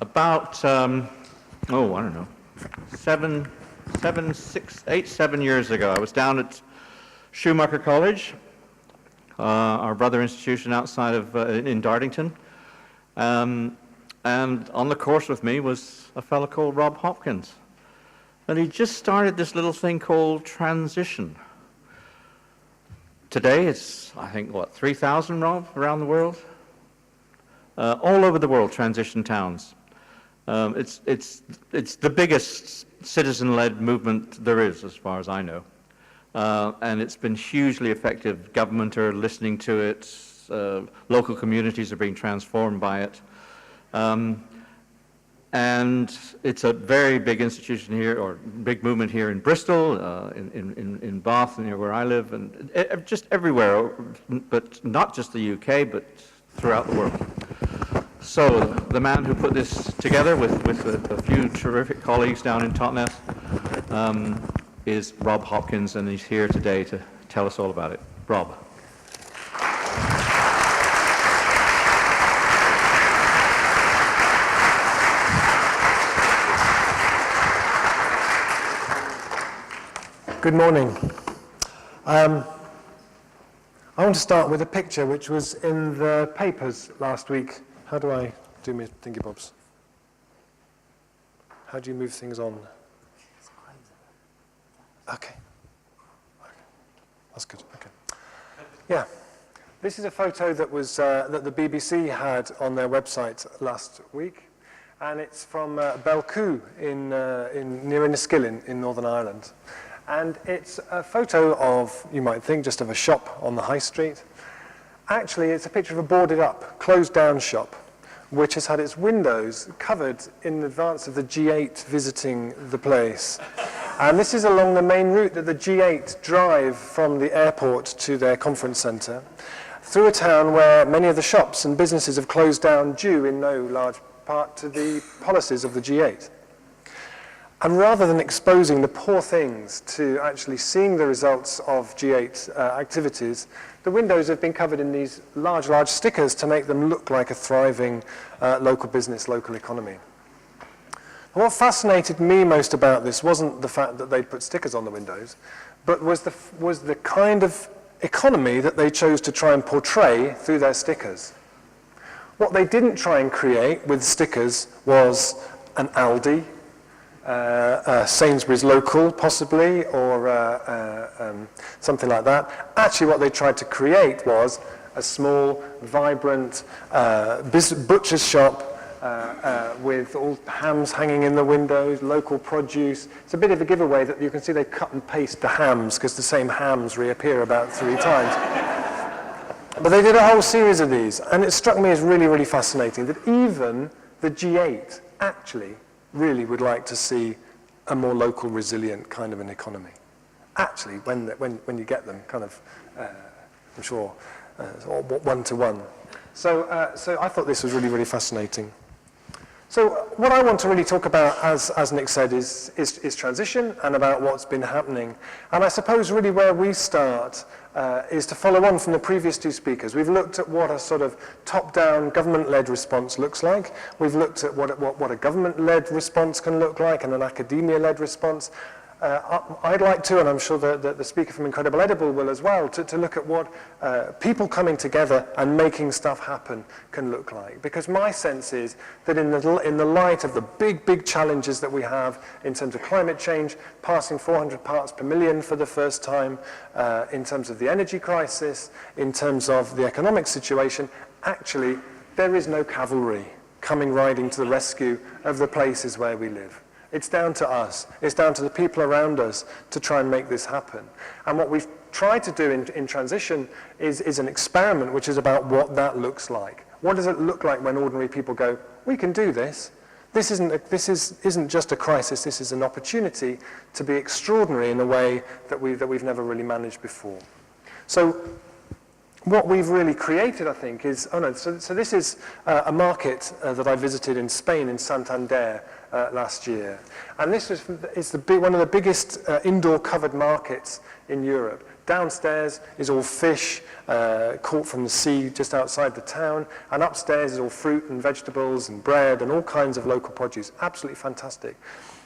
About, I don't know, 7 years ago, I was down at Schumacher College, our brother institution outside of, in Dartington. And on the course with me was a fellow called Rob Hopkins. And he just started this little thing called Transition. Today it's, I think, what, 3,000, Rob, around the world? All over the world, transition towns. It's the biggest citizen-led movement there is, as far as I know. And it's been hugely effective. Government are listening to it. Local communities are being transformed by it. And it's a very big institution here, or big movement here in Bristol, in Bath, near where I live, and just everywhere, but not just the UK, but throughout the world. So the man who put this together with a few terrific colleagues down in Totnes is Rob Hopkins, and he's here today to tell us all about it. Rob. Good morning. I want to start with a picture which was in the papers last week. How do I do my thingy bobs? How do you move things on? Okay. That's good. Okay. Yeah. This is a photo that was that the BBC had on their website last week, and it's from Belcoo near Enniskillen in Northern Ireland. And it's a photo of, you might think, just of a shop on the high street. Actually, it's a picture of a boarded up, closed down shop, which has had its windows covered in advance of the G8 visiting the place. And this is along the main route that the G8 drive from the airport to their conference centre, through a town where many of the shops and businesses have closed down due in no large part to the policies of the G8. And rather than exposing the poor things to actually seeing the results of G8 activities, the windows have been covered in these large stickers to make them look like a thriving local business, local economy. And what fascinated me most about this wasn't the fact that they'd put stickers on the windows, but was the kind of economy that they chose to try and portray through their stickers. What they didn't try and create with stickers was an Aldi, Sainsbury's local, possibly, or something like that. Actually, what they tried to create was a small, vibrant butcher's shop with all hams hanging in the windows, local produce. It's a bit of a giveaway that you can see they cut and paste the hams because the same hams reappear about 3 times. But they did a whole series of these, and it struck me as really, really fascinating that even the G8 actually really would like to see a more local, resilient kind of an economy. Actually, when you get them, kind of, I'm sure, one-to-one. So I thought this was really, really fascinating. So what I want to really talk about, as Nick said, is transition and about what's been happening. And I suppose really where we start is to follow on from the previous 2 speakers. We've looked at what a sort of top-down government-led response looks like. We've looked at what a government-led response can look like and an academia-led response. I'd like to, and I'm sure that the speaker from Incredible Edible will as well, to look at what people coming together and making stuff happen can look like. Because my sense is that in the light of the big challenges that we have in terms of climate change, passing 400 parts per million for the first time, in terms of the energy crisis, in terms of the economic situation, actually there is no cavalry coming riding to the rescue of the places where we live. It's down to us. It's down to the people around us to try and make this happen. And what we've tried to do in Transition is an experiment which is about what that looks like. What does it look like when ordinary people go, we can do this. This isn't just a crisis, this is an opportunity to be extraordinary in a way that we've never really managed before. So what we've really created, I think, is, so this is a market that I visited in Spain, in Santander, last year. And this is one of the biggest indoor covered markets in Europe. Downstairs is all fish caught from the sea just outside the town, and upstairs is all fruit and vegetables and bread and all kinds of local produce. Absolutely fantastic.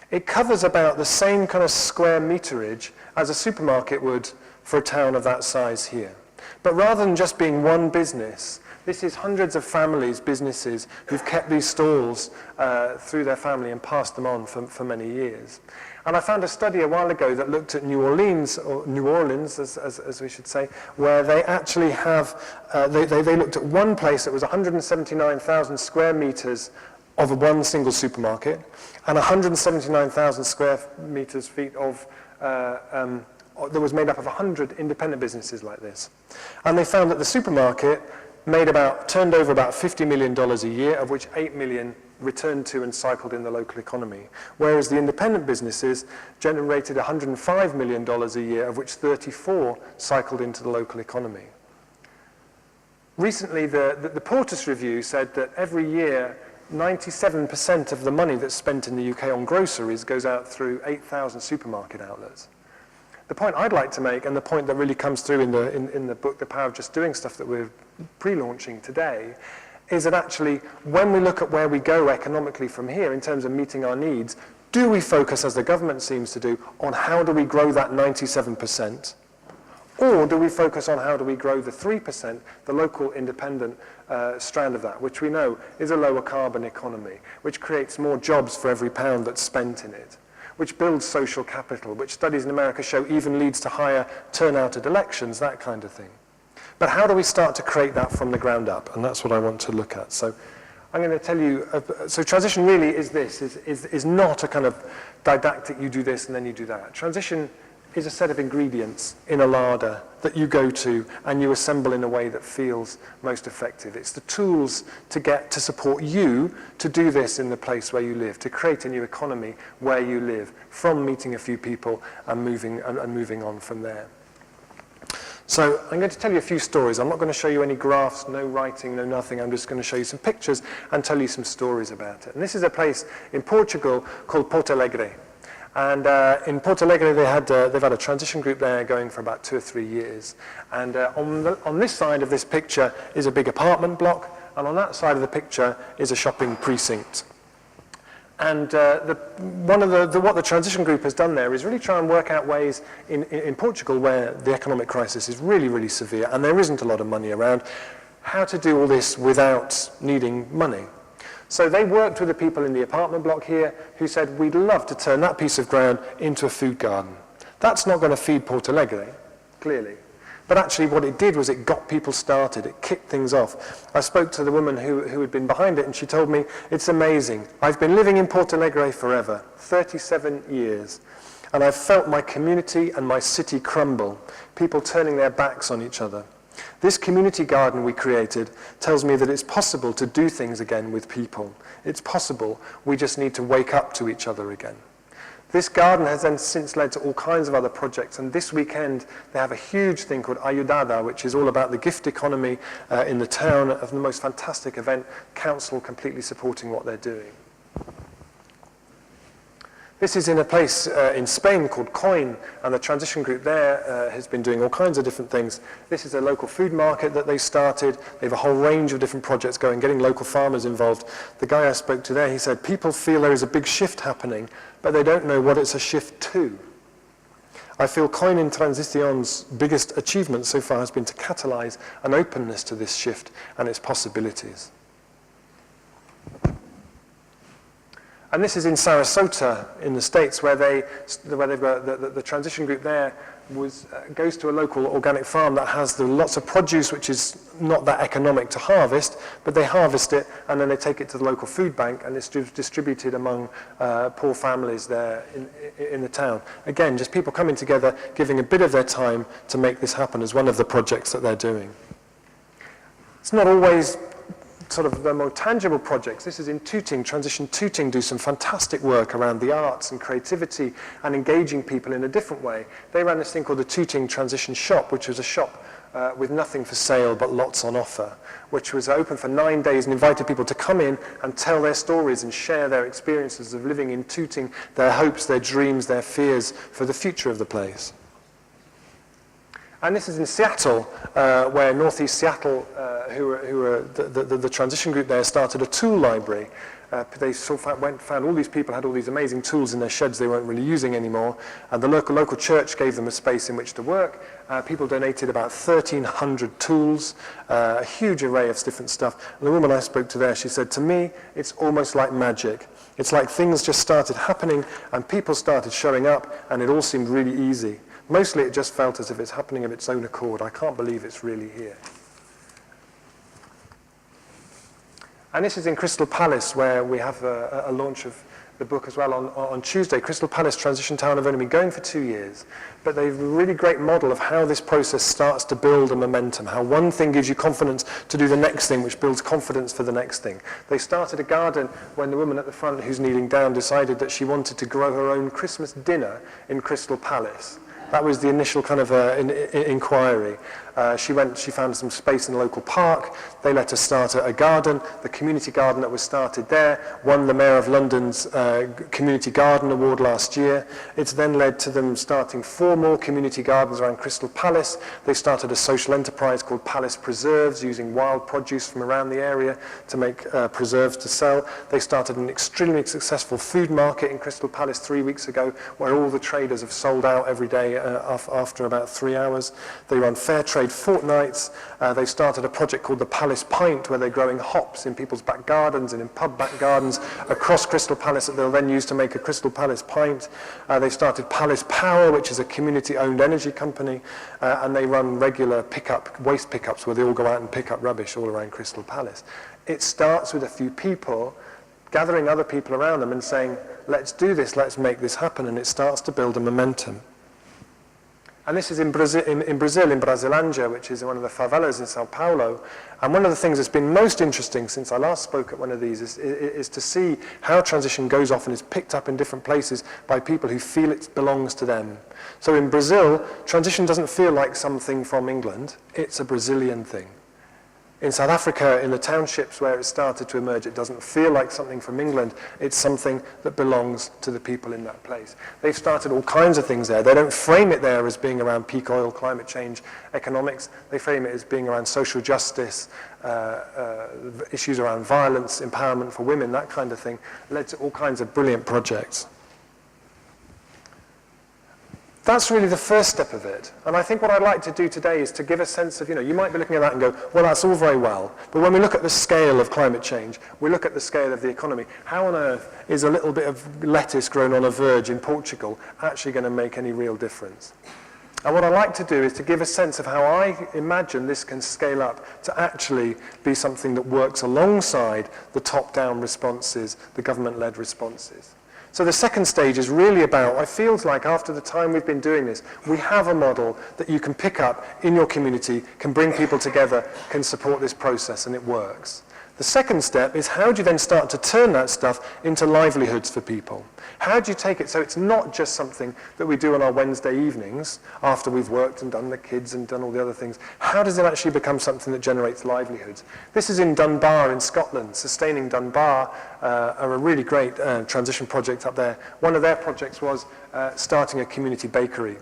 It covers about the same kind of square meterage as a supermarket would for a town of that size here. But rather than just being one business, this is hundreds of families, businesses, who've kept these stalls through their family and passed them on for many years. And I found a study a while ago that looked at New Orleans, or New Orleans as we should say, where they actually have, they looked at one place that was 179,000 square meters of one single supermarket, and 179,000 square feet of that was made up of 100 independent businesses like this. And they found that the supermarket turned over about $50 million a year, of which 8 million returned to and cycled in the local economy. Whereas the independent businesses generated $105 million a year, of which 34 cycled into the local economy. Recently, the Portus Review said that every year, 97% of the money that's spent in the UK on groceries goes out through 8,000 supermarket outlets. The point I'd like to make, and the point that really comes through in the book, The Power of Just Doing Stuff, that we're pre-launching today, is that actually, when we look at where we go economically from here in terms of meeting our needs, do we focus, as the government seems to do, on how do we grow that 97%? Or do we focus on how do we grow the 3%, the local independent strand of that, which we know is a lower carbon economy, which creates more jobs for every pound that's spent in it, which builds social capital, which studies in America show even leads to higher turnout at elections, that kind of thing. But how do we start to create that from the ground up? And that's what I want to look at. So I'm going to tell you, so transition really is this, is not a kind of didactic, you do this and then you do that. Transition is a set of ingredients in a larder that you go to and you assemble in a way that feels most effective. It's the tools to support you to do this in the place where you live, to create a new economy where you live, from meeting a few people and moving on from there. So I'm going to tell you a few stories. I'm not going to show you any graphs, no writing, no nothing. I'm just going to show you some pictures and tell you some stories about it. And this is a place in Portugal called Porto Alegre. And in Porto Alegre, they've had a transition group there going for about 2 or 3 years. And on this side of this picture is a big apartment block, and on that side of the picture is a shopping precinct. And what the transition group has done there is really try and work out ways in Portugal, where the economic crisis is really, really severe, and there isn't a lot of money around, how to do all this without needing money. So they worked with the people in the apartment block here who said, we'd love to turn that piece of ground into a food garden. That's not going to feed Porto Alegre, clearly. But actually what it did was it got people started, it kicked things off. I spoke to the woman who had been behind it, and she told me, it's amazing. I've been living in Porto Alegre forever, 37 years. And I've felt my community and my city crumble, people turning their backs on each other. This community garden we created tells me that it's possible to do things again with people. It's possible, we just need to wake up to each other again. This garden has then since led to all kinds of other projects, and this weekend they have a huge thing called Ayudada, which is all about the gift economy in the town, of the most fantastic event, council completely supporting what they're doing. This is in a place in Spain called Coin, and the transition group there has been doing all kinds of different things. This is a local food market that they started. They have a whole range of different projects going, getting local farmers involved. The guy I spoke to there, he said, people feel there is a big shift happening, but they don't know what it's a shift to. I feel Coin in Transition's biggest achievement so far has been to catalyze an openness to this shift and its possibilities. And this is in Sarasota in the States, where they've got the transition group there goes to a local organic farm that has lots of produce which is not that economic to harvest, but they harvest it and then they take it to the local food bank, and it's distributed among poor families there in the town. Again, just people coming together, giving a bit of their time to make this happen as one of the projects that they're doing. It's not always sort of the more tangible projects, this is in Tooting. Transition Tooting do some fantastic work around the arts and creativity and engaging people in a different way. They ran this thing called the Tooting Transition Shop, which was a shop with nothing for sale but lots on offer, which was open for 9 days and invited people to come in and tell their stories and share their experiences of living in Tooting, their hopes, their dreams, their fears for the future of the place. And this is in Seattle, where Northeast Seattle, who were the transition group there, started a tool library. They found all these people had all these amazing tools in their sheds they weren't really using anymore, and the local church gave them a space in which to work. People donated about 1,300 tools, a huge array of different stuff. And the woman I spoke to there, she said, to me, it's almost like magic. It's like things just started happening, and people started showing up, and it all seemed really easy. Mostly it just felt as if it's happening of its own accord. I can't believe it's really here. And this is in Crystal Palace, where we have a launch of the book as well on Tuesday. Crystal Palace, Transition Town, have only been going for 2 years, but they've a really great model of how this process starts to build a momentum, how one thing gives you confidence to do the next thing, which builds confidence for the next thing. They started a garden when the woman at the front who's kneeling down decided that she wanted to grow her own Christmas dinner in Crystal Palace. That was the initial kind of inquiry. She found some space in the local park. They let her start a garden. The community garden that was started there won the Mayor of London's Community Garden Award last year. It's then led to them starting 4 more community gardens around Crystal Palace. They started a social enterprise called Palace Preserves, using wild produce from around the area to make preserves to sell. They started an extremely successful food market in Crystal Palace 3 weeks ago, where all the traders have sold out every day after about 3 hours. They run fair trade fortnights. They started a project called the Palace Pint, where they're growing hops in people's back gardens and in pub back gardens across Crystal Palace that they'll then use to make a Crystal Palace pint. They started Palace Power, which is a community-owned energy company, and they run regular waste pickups where they all go out and pick up rubbish all around Crystal Palace. It starts with a few people gathering other people around them and saying, let's do this, let's make this happen, and it starts to build a momentum. And this is in Brazil, in Brasilândia, which is one of the favelas in Sao Paulo. And one of the things that's been most interesting since I last spoke at one of these is to see how transition goes off and is picked up in different places by people who feel it belongs to them. So in Brazil, transition doesn't feel like something from England. It's a Brazilian thing. In South Africa, in the townships where it started to emerge, it doesn't feel like something from England. It's something that belongs to the people in that place. They've started all kinds of things there. They don't frame it there as being around peak oil, climate change, economics. They frame it as being around social justice, issues around violence, empowerment for women, that kind of thing. Led to all kinds of brilliant projects. That's really the first step of it. And I think what I'd like to do today is to give a sense of, you might be looking at that and go, well, that's all very well. But when we look at the scale of climate change, we look at the scale of the economy. How on earth is a little bit of lettuce grown on a verge in Portugal actually going to make any real difference? And what I like to do is to give a sense of how I imagine this can scale up to actually be something that works alongside the top-down responses, the government-led responses. So the second stage is really about, it feels like after the time we've been doing this, we have a model that you can pick up in your community, can bring people together, can support this process, and it works. The second step is how do you then start to turn that stuff into livelihoods for people? How do you take it so it's not just something that we do on our Wednesday evenings after we've worked and done the kids and done all the other things? How does it actually become something that generates livelihoods? This is in Dunbar in Scotland. Sustaining Dunbar are a really great transition project up there. One of their projects was starting a community bakery.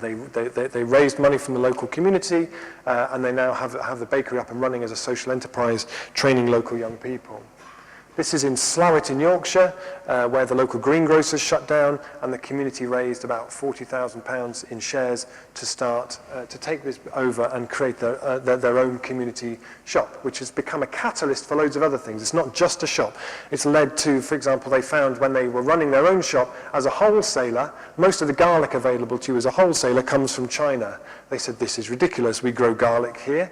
They raised money from the local community and they now have the bakery up and running as a social enterprise, training local young people. This is in Slowett in Yorkshire, where the local greengrocers shut down and the community raised about £40,000 in shares to start to take this over and create their own community shop, which has become a catalyst for loads of other things. It's not just a shop. It's led to, for example, they found when they were running their own shop as a wholesaler, most of the garlic available to you as a wholesaler comes from China. They said, this is ridiculous. We grow garlic here.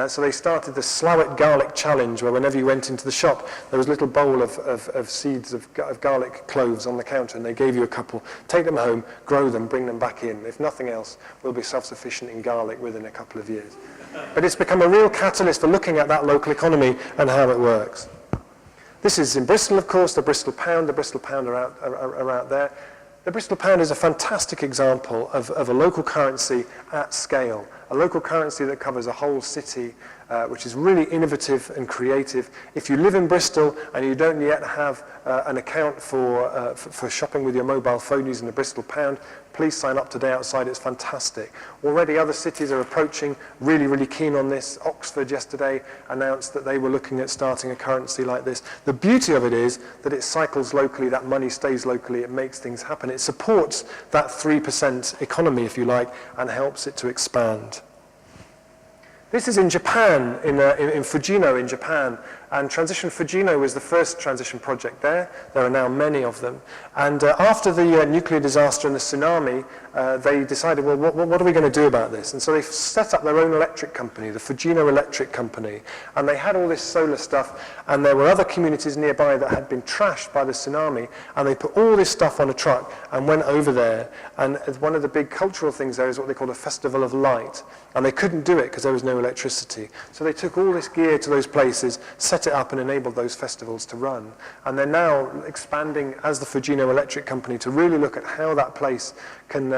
So they started the Slough Garlic Challenge, where whenever you went into the shop, there was a little bowl of seeds of garlic cloves on the counter, and they gave you a couple. Take them home, grow them, bring them back in. If nothing else, we'll be self-sufficient in garlic within a couple of years. But it's become a real catalyst for looking at that local economy and how it works. This is in Bristol, of course, the Bristol Pound. The Bristol Pound are out there. The Bristol Pound is a fantastic example of a local currency at scale, a local currency that covers a whole city, which is really innovative and creative. If you live in Bristol and you don't yet have an account for shopping with your mobile phone using the Bristol Pound, please sign up today outside. It's fantastic. Already other cities are approaching, really, really keen on this. Oxford yesterday announced that they were looking at starting a currency like this. The beauty of it is that it cycles locally, that money stays locally, it makes things happen. It supports that 3% economy, if you like, and helps it to expand. This is in Japan, in Fujino in Japan, and Transition Fujino was the first transition project there. There are now many of them. And after the nuclear disaster and the tsunami, they decided, well, what are we going to do about this? And so they set up their own electric company, the Fujino Electric Company, and they had all this solar stuff, and there were other communities nearby that had been trashed by the tsunami, and they put all this stuff on a truck and went over there. And one of the big cultural things there is what they call a Festival of Light, and they couldn't do it because there was no electricity. So they took all this gear to those places, set it up and enabled those festivals to run. And they're now expanding as the Fujino Electric Company to really look at how that place can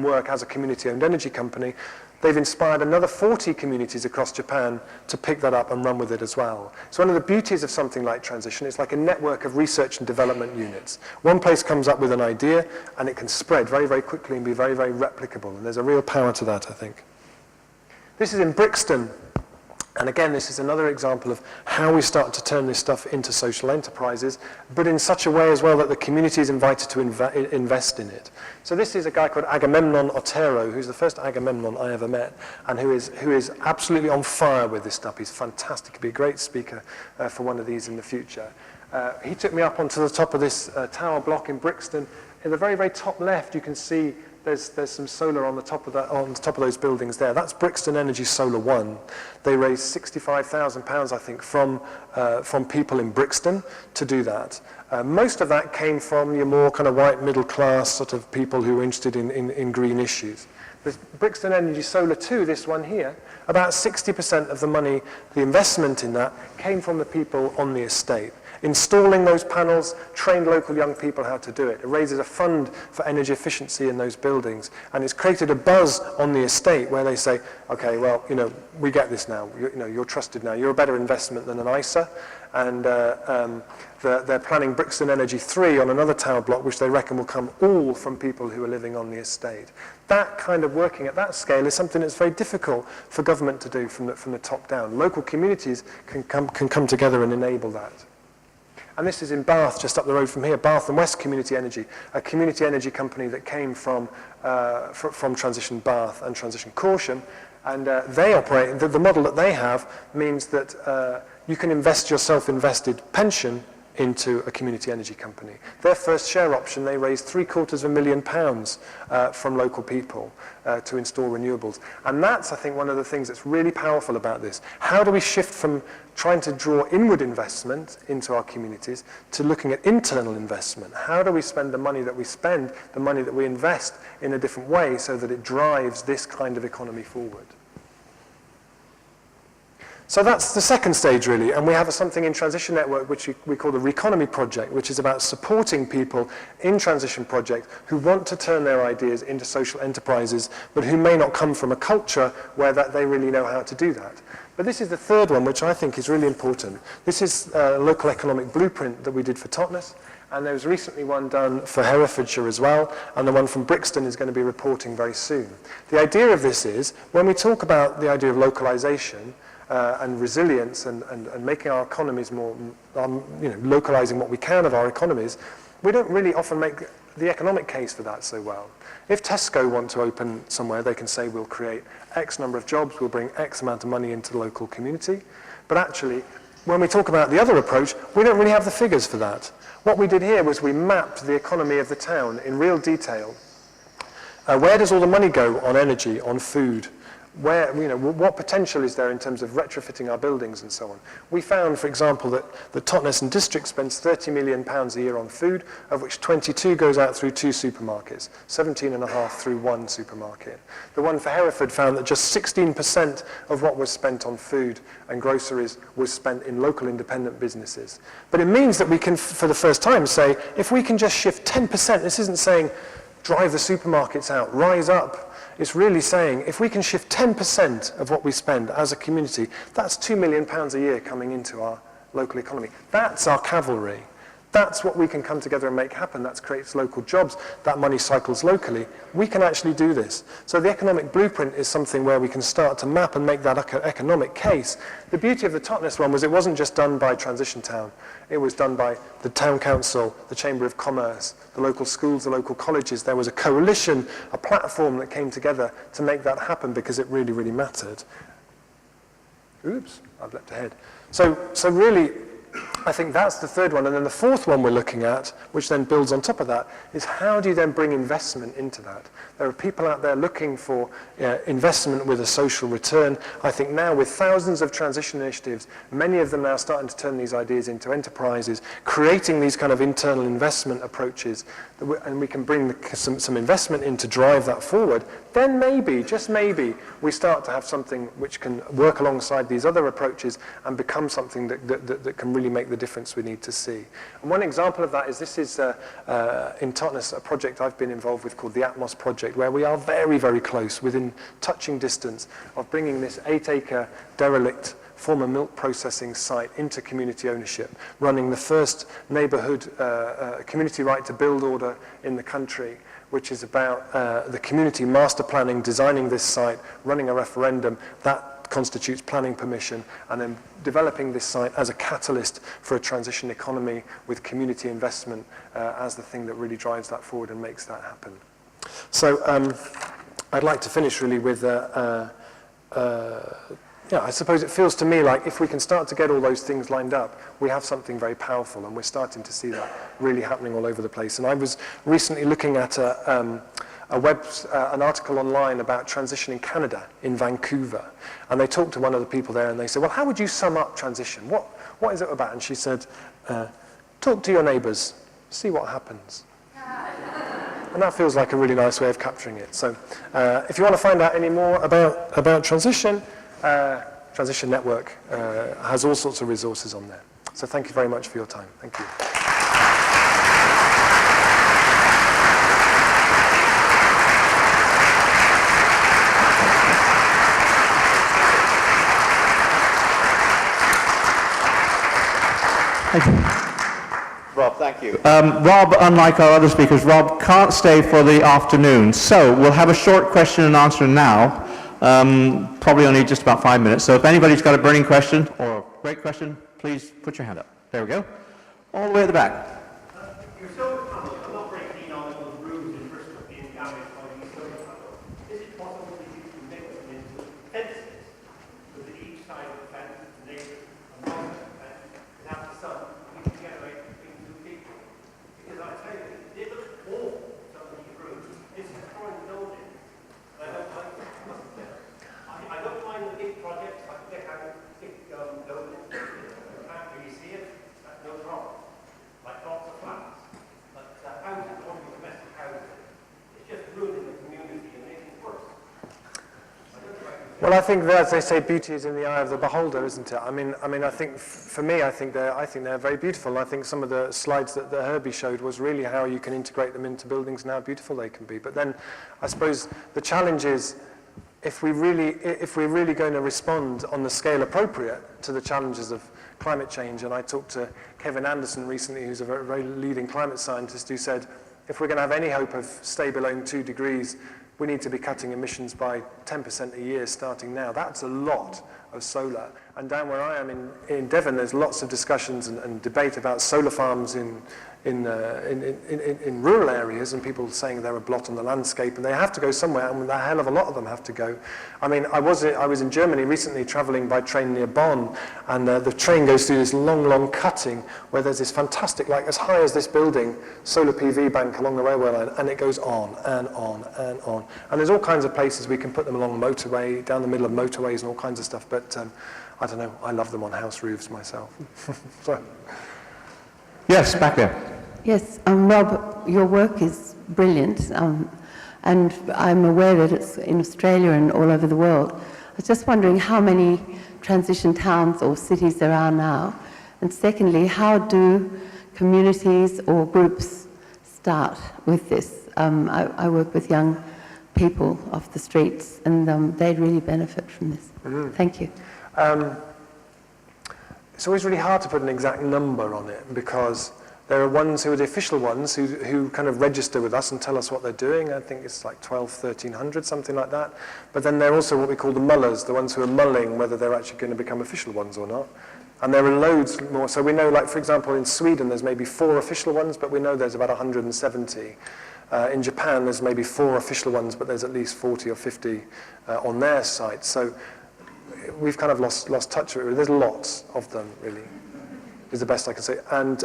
work as a community-owned energy company. They've inspired another 40 communities across Japan to pick that up and run with it as well. So one of the beauties of something like Transition, it's like a network of research and development units. One place comes up with an idea and it can spread very, very quickly and be very, very replicable. And there's a real power to that, I think. This is in Brixton. And again, this is another example of how we start to turn this stuff into social enterprises, but in such a way as well that the community is invited to invest in it. So this is a guy called Agamemnon Otero, who's the first Agamemnon I ever met, and who is absolutely on fire with this stuff. He's fantastic. He'd be a great speaker for one of these in the future. He took me up onto the top of this tower block in Brixton. In the very, very top left, you can see there's some solar on the top of those buildings there. That's Brixton Energy Solar One. They raised £65,000, I think, from people in Brixton to do that. Most of that came from your more kind of white middle class sort of people who were interested in green issues. The Brixton Energy Solar 2, this one here, about 60% of the money, the investment in that, came from the people on the estate. Installing those panels, trained local young people how to do it. It raises a fund for energy efficiency in those buildings. And it's created a buzz on the estate where they say, okay, well, we get this now. You're trusted now. You're a better investment than an ISA. And they're planning Brixton Energy 3 on another tower block, which they reckon will come all from people who are living on the estate. That kind of working at that scale is something that's very difficult for government to do from the top down. Local communities can come together and enable that. And this is in Bath, just up the road from here, Bath and West Community Energy, a community energy company that came from Transition Bath and Transition Corsham. And they operate, the model that they have means that you can invest your self-invested pension into a community energy company. Their first share option, they raised £750,000 from local people to install renewables. And that's, I think, one of the things that's really powerful about this. How do we shift from trying to draw inward investment into our communities to looking at internal investment? How do we spend the money that we spend, the money that we invest in a different way so that it drives this kind of economy forward? So that's the second stage, really, and we have something in Transition Network which we call the Reconomy Project, which is about supporting people in transition projects who want to turn their ideas into social enterprises, but who may not come from a culture where they really know how to do that. But this is the third one, which I think is really important. This is a local economic blueprint that we did for Totnes, and there was recently one done for Herefordshire as well, and the one from Brixton is going to be reporting very soon. The idea of this is, when we talk about the idea of localization, and resilience and making our economies more, localizing what we can of our economies, we don't really often make the economic case for that so well. If Tesco want to open somewhere, they can say we'll create X number of jobs, we'll bring X amount of money into the local community. But actually, when we talk about the other approach, we don't really have the figures for that. What we did here was we mapped the economy of the town in real detail. Where does all the money go on energy, on food, what potential is there in terms of retrofitting our buildings and so on. We found, for example, that the Totnes and district spends £30 million a year on food, of which 22 goes out through 2 supermarkets, 17.5 through 1 supermarket. The one for Hereford found that just 16% of what was spent on food and groceries was spent in local independent businesses. But it means that we can, for the first time, say, if we can just shift 10%, this isn't saying drive the supermarkets out, rise up. It's really saying, if we can shift 10% of what we spend as a community, that's £2 million a year coming into our local economy. That's our cavalry. That's what we can come together and make happen. That creates local jobs. That money cycles locally. We can actually do this. So the economic blueprint is something where we can start to map and make that economic case. The beauty of the Totnes one was it wasn't just done by Transition Town. It was done by the Town Council, the Chamber of Commerce, the local schools, the local colleges. There was a coalition, a platform that came together to make that happen because it really, really mattered. Oops, I've leapt ahead. So really, I think that's the third one. And then the fourth one we're looking at, which then builds on top of that, is how do you then bring investment into that? There are people out there looking for investment with a social return. I think now with thousands of transition initiatives, many of them now starting to turn these ideas into enterprises, creating these kind of internal investment approaches, and we can bring some investment in to drive that forward, then maybe, just maybe, we start to have something which can work alongside these other approaches and become something that can really make the difference we need to see. And one example of that is this is in Totnes, a project I've been involved with called the Atmos Project, where we are very, very close, within touching distance, of bringing this 8-acre derelict former milk processing site into community ownership, running the first neighbourhood community right to build order in the country, which is about the community master planning, designing this site, running a referendum. That constitutes planning permission, and then developing this site as a catalyst for a transition economy with community investment as the thing that really drives that forward and makes that happen. So I'd like to finish really with yeah, I suppose it feels to me like if we can start to get all those things lined up, we have something very powerful, and we're starting to see that really happening all over the place. And I was recently looking at an article online about transition in Canada, in Vancouver, and they talked to one of the people there, and they said, well, how would you sum up transition? What is it about? And she said, talk to your neighbours, see what happens. And that feels like a really nice way of capturing it. So if you want to find out any more about transition, Transition Network has all sorts of resources on there. So thank you very much for your time. Thank you. Rob, thank you. Rob, unlike our other speakers, Rob can't stay for the afternoon. So we'll have a short question and answer now. Probably only just about 5 minutes. So if anybody's got a burning question or a great question, please put your hand up. There we go. All the way at the back. Your solar panels, I'm not very keen on those rooms in Bristol being damaged by these solar panels. Is it possible that you can make them into fences so that each side of the fence is the neighbour and one side of the fence, and after the sun, we can generate between two people? Because I tell you, it looks awful, some of these rooms. It's a foreign building. I don't like it. I don't mind the big projects, like the big buildings. You can't really see it, that's no problem. Like lots of flats. But houses, only domestic houses, it's just ruining the community and making it worse. Well, I think, as they say, beauty is in the eye of the beholder, isn't it? I mean, I think for me, I think they're very beautiful. I think some of the slides that Herbie showed was really how you can integrate them into buildings and how beautiful they can be. But then, I suppose the challenge is, if we're really going to respond on the scale appropriate to the challenges of climate change, and I talked to Kevin Anderson recently, who's a very, very leading climate scientist, who said, if we're going to have any hope of stay below 2 degrees, we need to be cutting emissions by 10% a year starting now. That's a lot of solar. And down where I am in Devon, there's lots of discussions and debate about solar farms in rural areas, and people saying they're a blot on the landscape, and they have to go somewhere, and a hell of a lot of them have to go. I mean, I was in Germany recently traveling by train near Bonn, and the train goes through this long cutting where there's this fantastic, like as high as this building, solar PV bank along the railway line, and it goes on and on and on. And there's all kinds of places we can put them along the motorway, down the middle of motorways and all kinds of stuff, but I don't know, I love them on house roofs myself. So. Yes, back there. Yes, Rob, your work is brilliant, and I'm aware that it's in Australia and all over the world. I was just wondering how many transition towns or cities there are now, and secondly, how do communities or groups start with this? I work with young people off the streets, and they'd really benefit from this. Mm-hmm. Thank you. It's always really hard to put an exact number on it, because there are ones who are the official ones who kind of register with us and tell us what they're doing. I think it's like 1,300, something like that. But then there are also what we call the mullers, the ones who are mulling whether they're actually going to become official ones or not. And there are loads more. So we know, like, for example, in Sweden, there's maybe 4 official ones, but we know there's about 170. In Japan, there's maybe 4 official ones, but there's at least 40 or 50 on their site. So we've kind of lost touch with it. There's lots of them, really, is the best I can say. And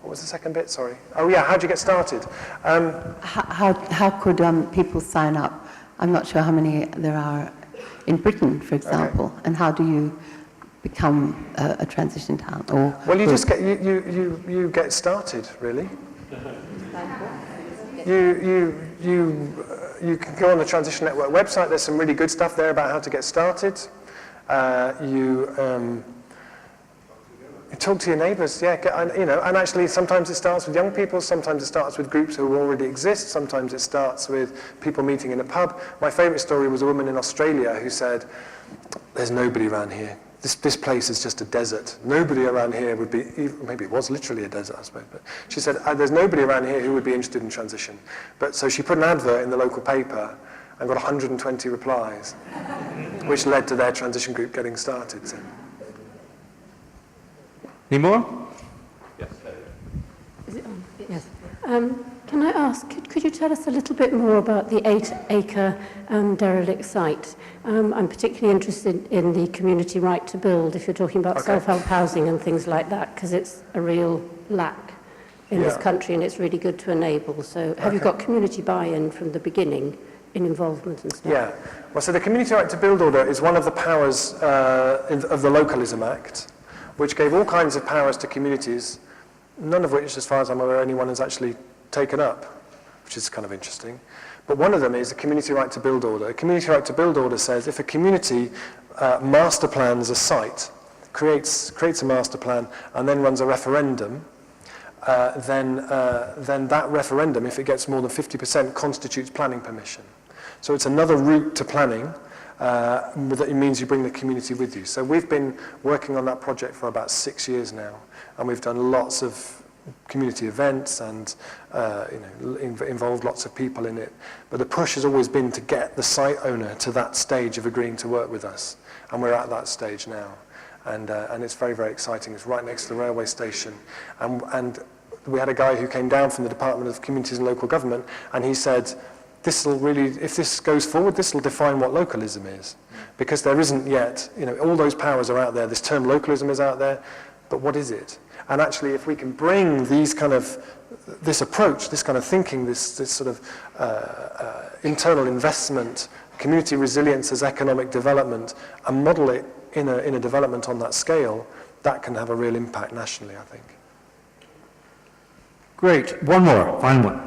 what was the second bit? Sorry. Oh, yeah, how'd you get started? How could people sign up? I'm not sure how many there are in Britain, for example, okay. And how do you become a transition town? Or well, you just get you get started, really. You can go on the Transition Network website. There's some really good stuff there about how to get started. You talk to your neighbours, yeah, and actually sometimes it starts with young people, sometimes it starts with groups who already exist, sometimes it starts with people meeting in a pub. My favourite story was a woman in Australia who said, "There's nobody around here. This place is just a desert. Nobody around here would be," maybe it was literally a desert, I suppose, but she said, "There's nobody around here who would be interested in transition." But so she put an advert in the local paper and got 120 replies, which led to their transition group getting started. So. Any more? Yes. Is it on? Yes. Can I ask, could you tell us a little bit more about the 8-acre derelict site? I'm particularly interested in the community right to build, if you're talking about self-help housing and things like that, because it's a real lack in this country, and it's really good to enable. So have you got community buy-in from the beginning in involvement and stuff? Yeah. Well, so the community right to build order is one of the powers of the Localism Act, which gave all kinds of powers to communities, none of which, as far as I'm aware, anyone has actually taken up, which is kind of interesting. But one of them is a community right to build order. A community right to build order says if a community master plans a site, creates a master plan, and then runs a referendum, then that referendum, if it gets more than 50%, constitutes planning permission. So it's another route to planning. It means you bring the community with you. So we've been working on that project for about 6 years now, and we've done lots of community events and involved lots of people in it. But the push has always been to get the site owner to that stage of agreeing to work with us, and we're at that stage now. And it's very, very exciting. It's right next to the railway station. And we had a guy who came down from the Department of Communities and Local Government, and he said, this will really, if this goes forward, this will define what localism is. Because there isn't yet, all those powers are out there, this term localism is out there, but what is it? And actually, if we can bring this approach, this kind of thinking, this sort of internal investment, community resilience as economic development, and model it in a development on that scale, that can have a real impact nationally, I think. Great. One more, final one.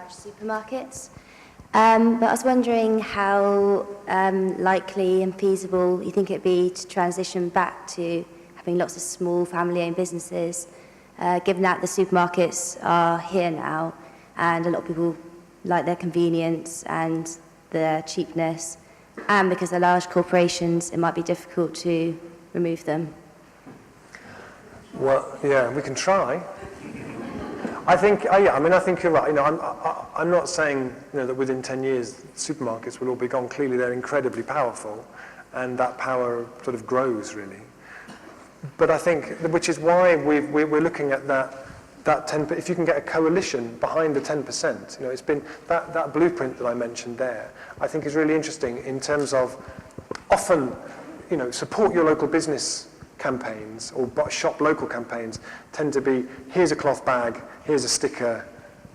Supermarkets. But I was wondering how likely and feasible you think it'd be to transition back to having lots of small family-owned businesses, given that the supermarkets are here now, and a lot of people like their convenience and their cheapness, and because they're large corporations, it might be difficult to remove them. Well, yeah, we can try. I think, yeah, I mean, I think you're right. You know, I'm not saying, you know, that within 10 years supermarkets will all be gone. Clearly, they're incredibly powerful, and that power sort of grows really. But I think, which is why we're looking at that 10. If you can get a coalition behind the 10%, you know, it's been that blueprint that I mentioned there. I think is really interesting in terms of often, you know, support your local business campaigns or shop local campaigns tend to be, here's a cloth bag, here's a sticker,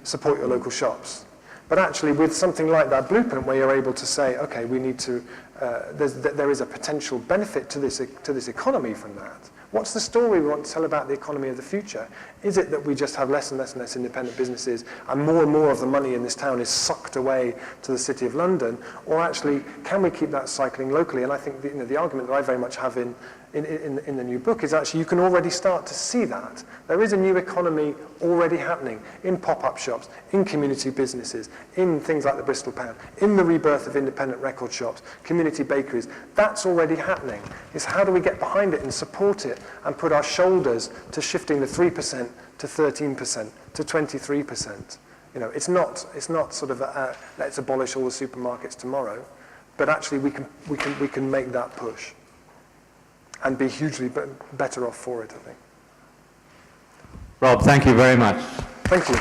support your local shops. But actually with something like that blueprint where you're able to say, okay, we need to, there is a potential benefit to this economy from that. What's the story we want to tell about the economy of the future? Is it that we just have less and less and less independent businesses and more of the money in this town is sucked away to the City of London? Or actually, can we keep that cycling locally? And I think the argument that I very much have in the new book is actually you can already start to see that. There is a new economy already happening in pop-up shops, in community businesses, in things like the Bristol Pound, in the rebirth of independent record shops, community bakeries. That's already happening. It's how do we get behind it and support it and put our shoulders to shifting the 3% to 13% to 23%. You know, it's not sort of let's abolish all the supermarkets tomorrow, but actually we can make that push and be hugely better off for it, I think. Rob, thank you very much. Thank you.